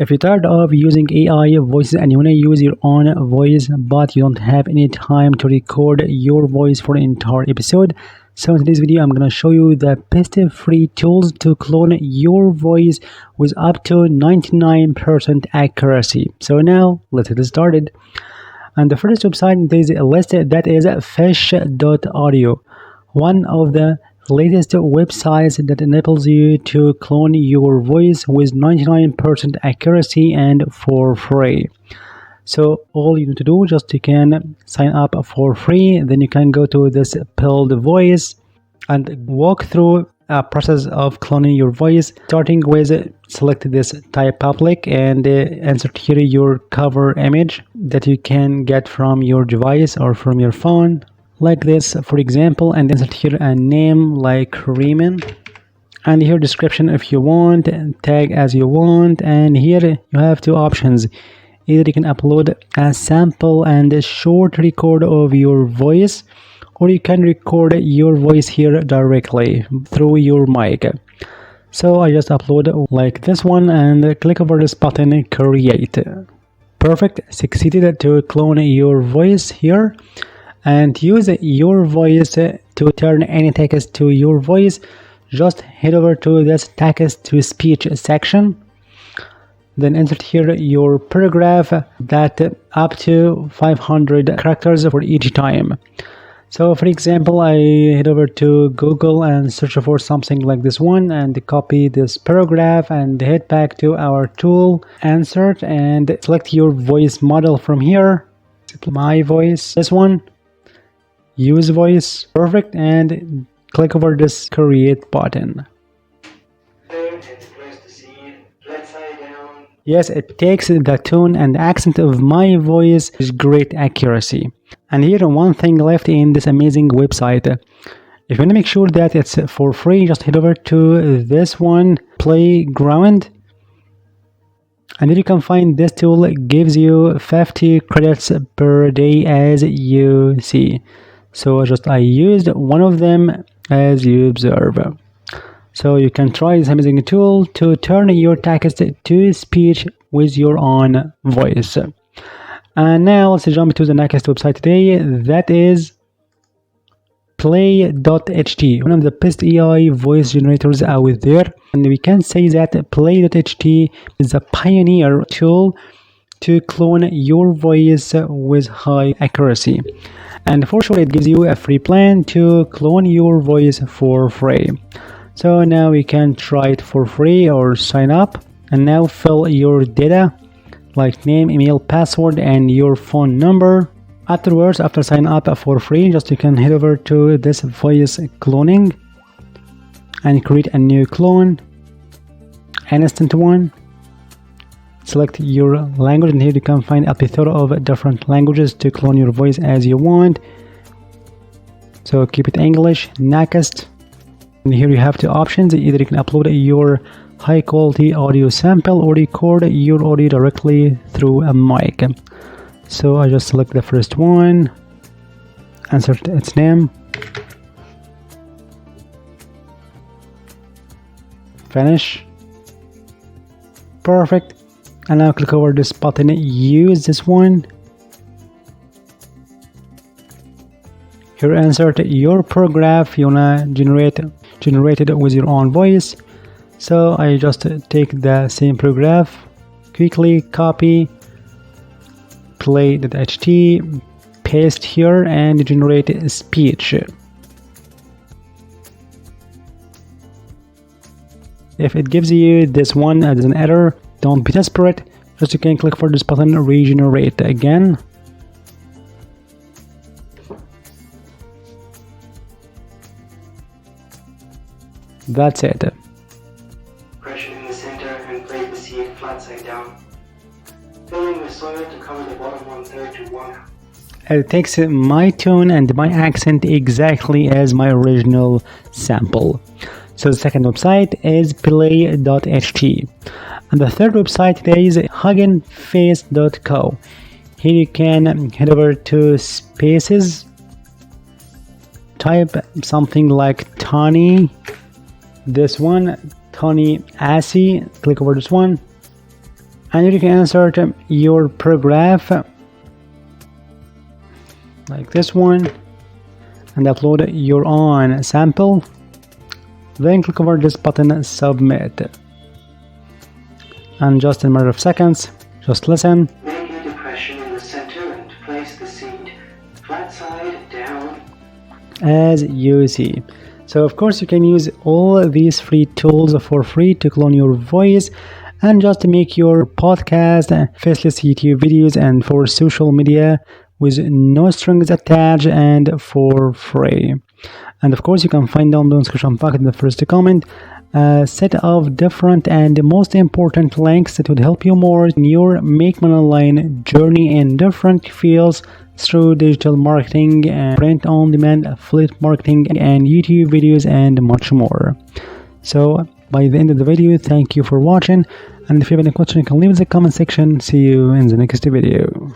If you're tired of using AI voices and you want to use your own voice, but you don't have any time to record your voice for an entire episode, so in today's video, I'm going to show you the best free tools to clone your voice with up to 99% accuracy. So now, let's get started. And the first website is a list that is fish.audio, one of the latest websites that enables you to clone your voice with 99% accuracy and for free. So all you need to do, just you can sign up for free, then you can go to this build voice and walk through a process of cloning your voice, starting with select this type public and insert here your cover image that you can get from your device or from your phone, like this for example, and insert here a name like Riemann, and here description if you want, tag as you want, and here you have two options. Either you can upload a sample and a short record of your voice, or you can record your voice here directly through your mic. So I just upload like this one and click over this button, create. Perfect, succeeded to clone your voice here. And use your voice to turn any text to your voice. Just head over to this text to speech section, then insert here your paragraph that up to 500 characters for each time. So for example, I head over to Google and search for something like this one and copy this paragraph and head back to our tool, insert, and select your voice model from here. My voice, this one. Use voice, perfect, and click over this create button. Yes, it takes the tone and accent of my voice with great accuracy. And here one thing left in this amazing website. If you want to make sure that it's for free, just head over to this one, Playground. And here you can find this tool gives you 50 credits per day as you see. So I used one of them as you observe. So you can try this amazing tool to turn your text to speech with your own voice. And now let's jump to the next website today. That is play.ht, one of the best AI voice generators out there. And we can say that play.ht is a pioneer tool to clone your voice with high accuracy. And for sure, it gives you a free plan to clone your voice for free. So now we can try it for free or sign up. And now fill your data like name, email, password, and your phone number. Afterwards, after sign up for free, just you can head over to this voice cloning and create a new clone, an instant one. Select your language, and here you can find a plethora of different languages to clone your voice as you want. So keep it English, next. And here you have two options. Either you can upload your high quality audio sample or record your audio directly through a mic. So I just select the first one, insert its name, finish, perfect. And now click over this button, use this one. Here insert your paragraph you wanna generate it with your own voice. So I just take the same paragraph, quickly copy, play.ht, paste here and generate speech. If it gives you this one as an error, don't be desperate, just you can click for this button, regenerate again. That's it. Pressure in the center and place the seed flat side down. Fill in with soil to cover the bottom 1/3 to 1. It takes my tone and my accent exactly as my original sample. So the second website is play.ht. And the third website today is Hugoface.co. Here you can head over to spaces, type something like Tony, this one, Tony Assy, click over this one, and you can insert your paragraph like this one and upload your own sample. Then click over this button, submit, and just in a matter of seconds, just listen. Make a depression in the center and place the seed flat side down, as you see. So of course you can use all these free tools for free to clone your voice and just to make your podcast, faceless YouTube videos, and for social media with no strings attached and for free. And of course you can find down the description box in the first comment a set of different and most important links that would help you more in your make money online journey in different fields through digital marketing and print on demand, affiliate marketing, and YouTube videos, and much more. So by the end of the video, thank you for watching, and if you have any question you can leave in the comment section. See you in the next video.